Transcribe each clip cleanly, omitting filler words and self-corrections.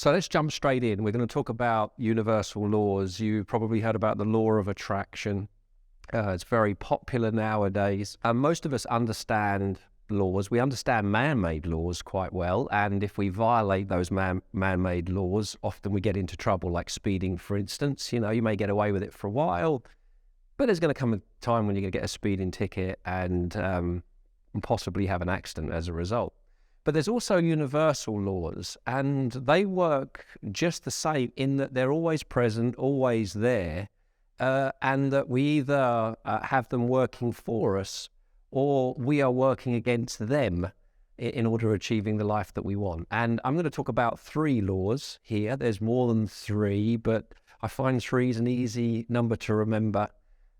So let's jump straight in. We're going to talk about universal laws. You probably heard about the law of attraction. It's very popular nowadays. Most of us understand laws. We understand man-made laws quite well. And if we violate those man-made laws, often we get into trouble, like speeding, for instance. You know, you may get away with it for a while, but there's going to come a time when you're going to get a speeding ticket and possibly have an accident as a result. But there's also universal laws, and they work just the same in that they're always present, always there, and that we either have them working for us or we are working against them in order of achieving the life that we want. And I'm going to talk about 3 laws here. There's more than 3, but I find 3 is an easy number to remember.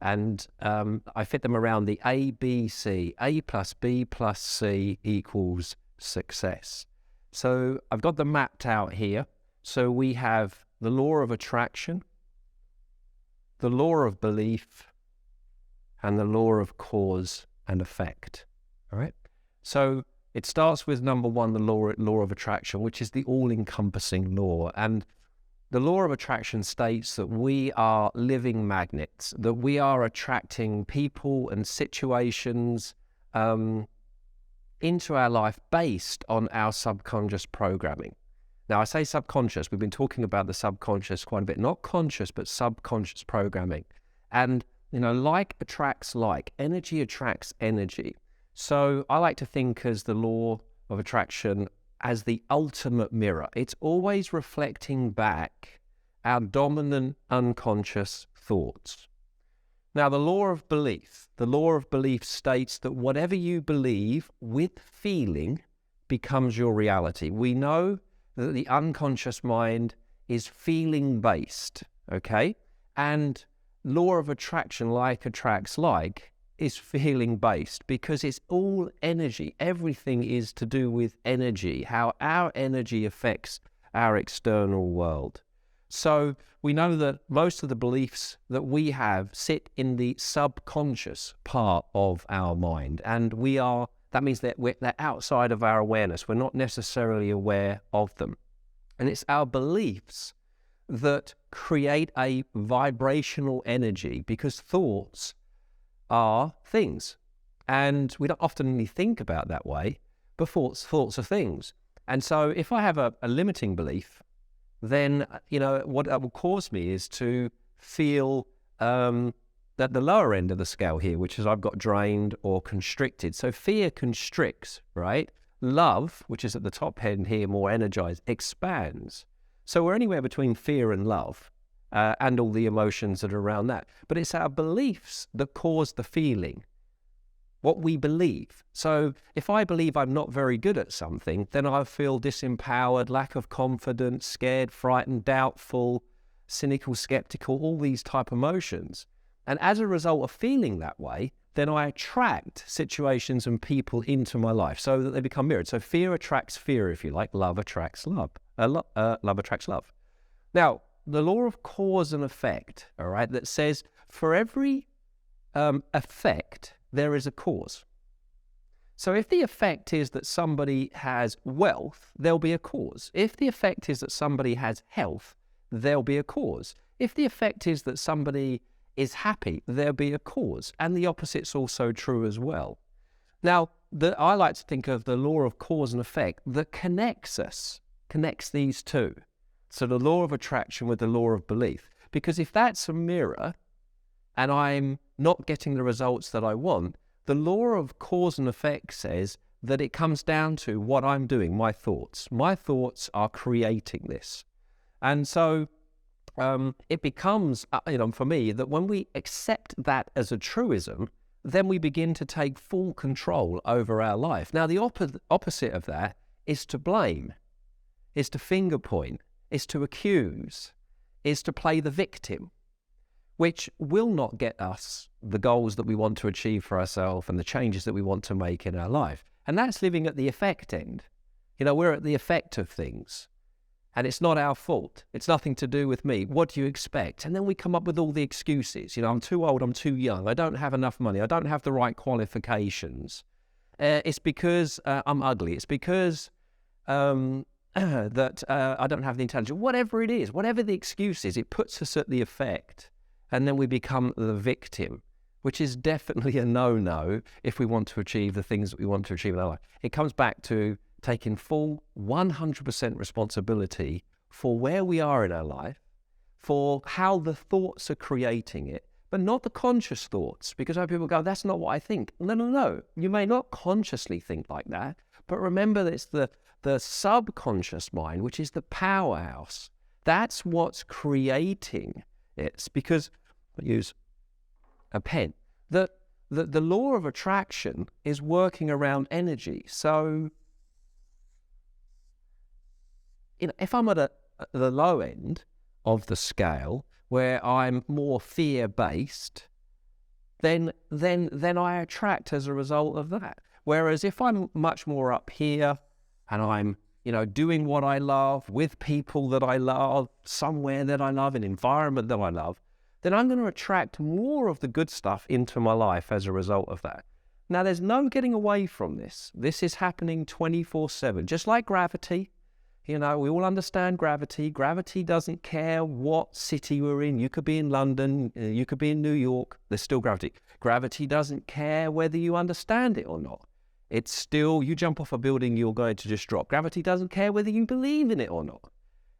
And I fit them around the ABC. A plus B plus C equals success. So I've got them mapped out here. So we have the law of attraction, the law of belief, and the law of cause and effect. All right. So it starts with number 1, the law of attraction, which is the all-encompassing law. And the law of attraction states that we are living magnets, that we are attracting people and situations into our life based on our subconscious programming. Now, I say subconscious. We've been talking about the subconscious quite a bit, not conscious, but subconscious programming. And, you know, like attracts like, energy attracts energy. So I like to think as the law of attraction as the ultimate mirror. It's always reflecting back our dominant unconscious thoughts. Now, the law of belief states that whatever you believe with feeling becomes your reality. We know that the unconscious mind is feeling based, okay? And law of attraction, like attracts like, is feeling based because it's all energy. Everything is to do with energy, how our energy affects our external world. So we know that most of the beliefs that we have sit in the subconscious part of our mind, and that means that they're outside of our awareness. We're not necessarily aware of them. And it's our beliefs that create a vibrational energy, because thoughts are things. And we don't often really think about that way, but thoughts are things. And so if I have a limiting belief, then, you know, what that will cause me is to feel that the lower end of the scale here, which is I've got drained or constricted. So fear constricts, right? Love, which is at the top end here, more energized, expands. So we're anywhere between fear and love. And all the emotions that are around that. But it's our beliefs that cause the feeling, what we believe. So if I believe I'm not very good at something, then I feel disempowered, lack of confidence, scared, frightened, doubtful, cynical, skeptical, all these type of emotions. And as a result of feeling that way, then I attract situations and people into my life so that they become mirrored. So fear attracts fear, if you like. Love attracts love. Love attracts love. Now, the law of cause and effect, all right, that says for every effect, there is a cause. So if the effect is that somebody has wealth, there'll be a cause. If the effect is that somebody has health, there'll be a cause. If the effect is that somebody is happy, there'll be a cause. And the opposite's also true as well. Now, I like to think of the law of cause and effect that connects these two. So the law of attraction with the law of belief. Because if that's a mirror and I'm not getting the results that I want, the law of cause and effect says that it comes down to what I'm doing, my thoughts. My thoughts are creating this. And so it becomes, for me, that when we accept that as a truism, then we begin to take full control over our life. Now, the opposite of that is to blame, is to finger point, is to accuse, is to play the victim, which will not get us the goals that we want to achieve for ourselves and the changes that we want to make in our life. And that's living at the effect end. You know, we're at the effect of things. And it's not our fault. It's nothing to do with me. What do you expect? And then we come up with all the excuses. You know, I'm too old, I'm too young, I don't have enough money, I don't have the right qualifications. It's because I'm ugly. It's because that I don't have the intelligence, whatever it is, whatever the excuse is, it puts us at the effect, and then we become the victim, which is definitely a no-no if we want to achieve the things that we want to achieve in our life. It comes back to taking full 100% responsibility for where we are in our life, for how the thoughts are creating it, but not the conscious thoughts, because other people go, that's not what I think. No, no, no. You may not consciously think like that, but remember that it's the subconscious mind, which is the powerhouse. That's what's creating it. It's because, I use a pen, the law of attraction is working around energy. So, if I'm at the low end of the scale, where I'm more fear-based, then I attract as a result of that. Whereas if I'm much more up here and I'm, doing what I love with people that I love, somewhere that I love, an environment that I love, then I'm going to attract more of the good stuff into my life as a result of that. Now, there's no getting away from this. This is happening 24/7, just like gravity. We all understand gravity. Gravity doesn't care what city we're in. You could be in London, you could be in New York, there's still gravity. Gravity doesn't care whether you understand it or not. It's still, you jump off a building, you're going to just drop. Gravity doesn't care whether you believe in it or not.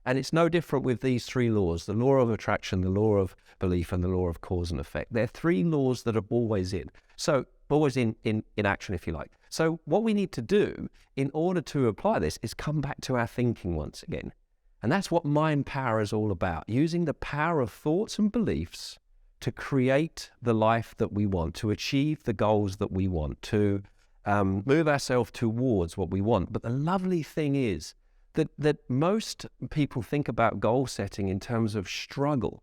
And it's no different with these three laws: the law of attraction, the law of belief, and the law of cause and effect. They're three laws that are always in. So, always in action, if you like. So what we need to do in order to apply this is come back to our thinking once again. And that's what mind power is all about, using the power of thoughts and beliefs to create the life that we want, to achieve the goals that we want, to move ourselves towards what we want. But the lovely thing is that most people think about goal setting in terms of struggle.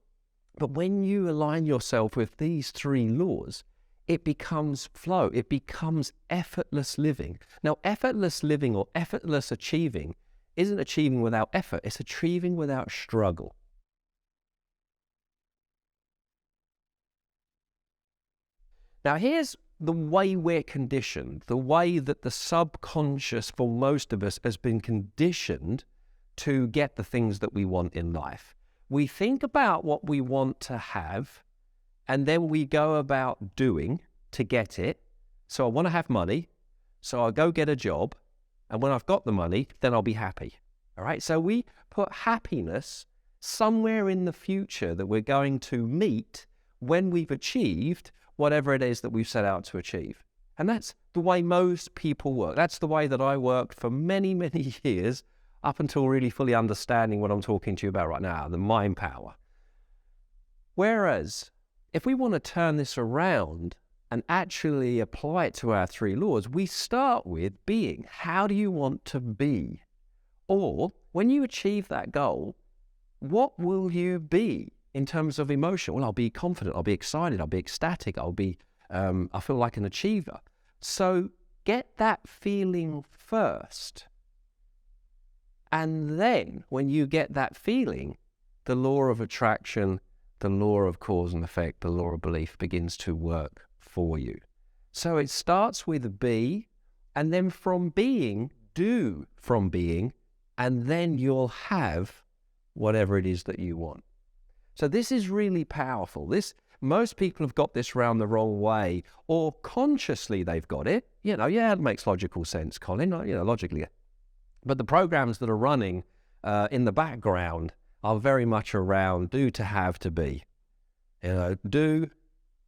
But when you align yourself with these three laws, it becomes flow. It becomes effortless living. Now, effortless living or effortless achieving isn't achieving without effort. It's achieving without struggle. Now, here's the way we're conditioned, the way that the subconscious for most of us has been conditioned to get the things that we want in life. We think about what we want to have, and then we go about doing to get it. So I want to have money, so I'll go get a job, and when I've got the money, then I'll be happy. All right? So we put happiness somewhere in the future that we're going to meet when we've achieved whatever it is that we've set out to achieve. And that's the way most people work. That's the way that I worked for many, many years, up until really fully understanding what I'm talking to you about right now, the mind power. Whereas, if we want to turn this around and actually apply it to our three laws, we start with being. How do you want to be? Or, when you achieve that goal, what will you be in terms of emotion? Well, I'll be confident, I'll be excited, I'll be ecstatic, I feel like an achiever. So get that feeling first. And then when you get that feeling, the law of attraction, the law of cause and effect, the law of belief begins to work for you. So it starts with be, and then from being, do from being, and then you'll have whatever it is that you want. So this is really powerful. Most people have got this round the wrong way, or consciously they've got it. It makes logical sense, Colin, logically. But the programs that are running in the background are very much around do, to have, to be. Do,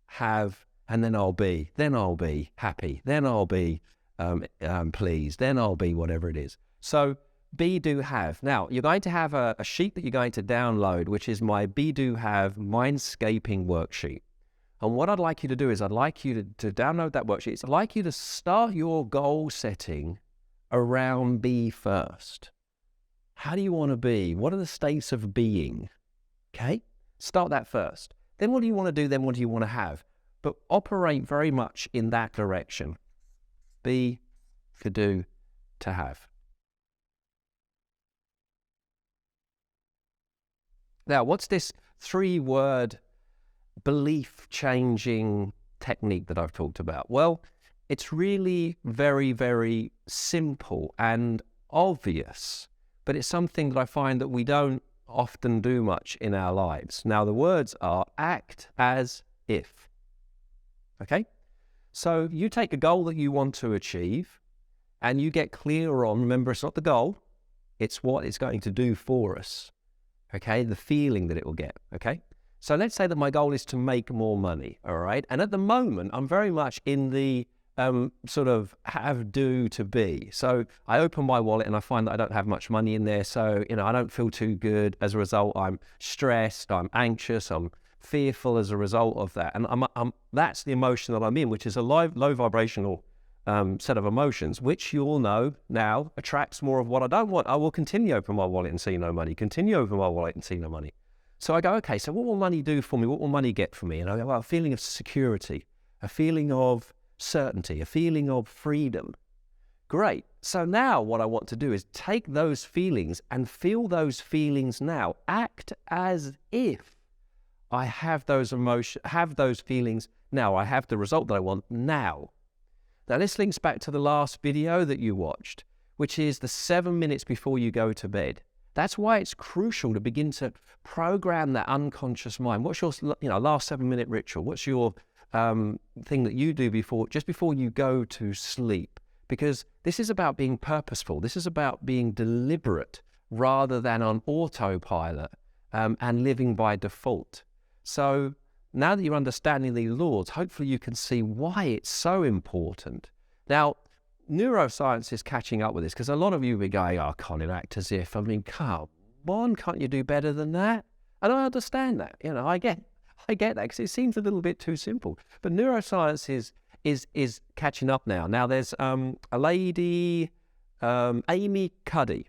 have, and then I'll be. Then I'll be happy. Then I'll be pleased. Then I'll be whatever it is. So be, do, have. Now, you're going to have a sheet that you're going to download, which is my be, do, have mindscaping worksheet. And what I'd like you to do is I'd like you to download that worksheet. I'd like you to start your goal setting around be first. How do you want to be? What are the states of being? Okay? Start that first. Then what do you want to do? Then what do you want to have? But operate very much in that direction. Be, to do, to have. Now, what's this 3-word belief-changing technique that I've talked about? Well, it's really very, very simple and obvious, but it's something that I find that we don't often do much in our lives. Now, the words are act as if. Okay? So you take a goal that you want to achieve and you get clear on, remember, it's not the goal, it's what it's going to do for us. Okay? The feeling that it will get. Okay? So let's say that my goal is to make more money. All right? And at the moment, I'm very much in the sort of have do to be. So I open my wallet and I find that I don't have much money in there. So, I don't feel too good. As a result, I'm stressed, I'm anxious, I'm fearful as a result of that. And that's the emotion that I'm in, which is a low vibrational set of emotions, which you all know now attracts more of what I don't want. I will continue open my wallet and see no money, continue open my wallet and see no money. So I go, okay, so what will money do for me? What will money get for me? And I go, well, a feeling of security, a feeling of certainty, a feeling of freedom. Great. So now what I want to do is take those feelings and feel those feelings now. Act as if I have those emotions, have those feelings now. I have the result that I want now. Now this links back to the last video that you watched, which is the 7 minutes before you go to bed. That's why it's crucial to begin to program that unconscious mind. What's your last 7-minute ritual? What's your thing that you do just before you go to sleep? Because this is about being purposeful. This is about being deliberate rather than on autopilot and living by default. So now that you're understanding these laws, hopefully you can see why it's so important. Now, neuroscience is catching up with this because a lot of you will be going, oh, Colin, act as if. I mean, come on, can't you do better than that? And I understand that. I get that because it seems a little bit too simple. But neuroscience is catching up now. Now, there's a lady, Amy Cuddy,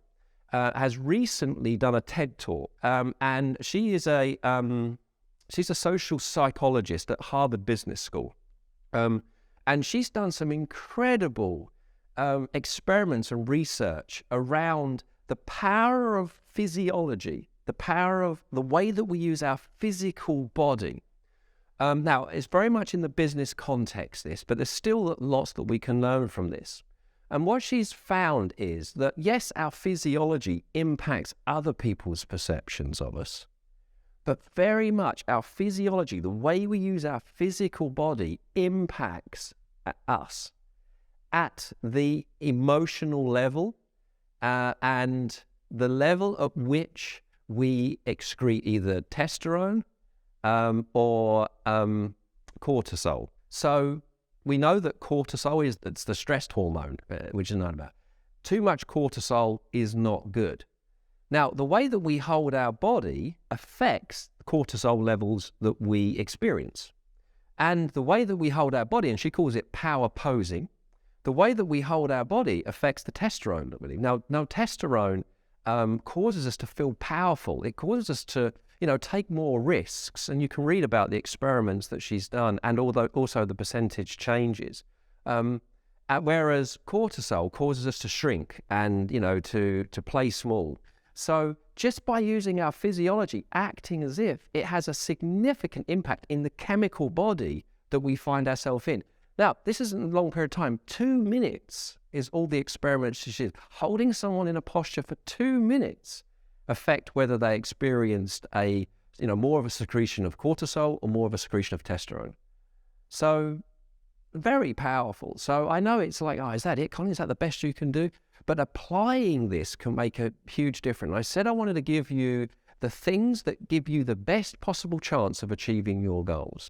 has recently done a TED Talk, and she's a social psychologist at Harvard Business School, and she's done some incredible experiments and research around the power of physiology, the power of the way that we use our physical body. Now, it's very much in the business context, but there's still lots that we can learn from this. And what she's found is that, yes, our physiology impacts other people's perceptions of us, but very much our physiology, the way we use our physical body, impacts us at the emotional level and the level at which we excrete either testosterone or cortisol. So we know that cortisol it's the stress hormone, which is known about. Too much cortisol is not good. Now, the way that we hold our body affects the cortisol levels that we experience. And the way that we hold our body, and she calls it power posing, the way that we hold our body affects the testosterone that we need. Now testosterone causes us to feel powerful. It causes us to, take more risks. And you can read about the experiments that she's done and also the percentage changes. Whereas cortisol causes us to shrink and, to play small. So just by using our physiology, acting as if, it has a significant impact in the chemical body that we find ourselves in. Now, this isn't a long period of time. 2 minutes is all the experiments she did. Holding someone in a posture for 2 minutes affect whether they experienced more of a secretion of cortisol or more of a secretion of testosterone. So very powerful. So I know it's like, oh, is that it, Colin? Is that the best you can do? But applying this can make a huge difference. I said I wanted to give you the things that give you the best possible chance of achieving your goals.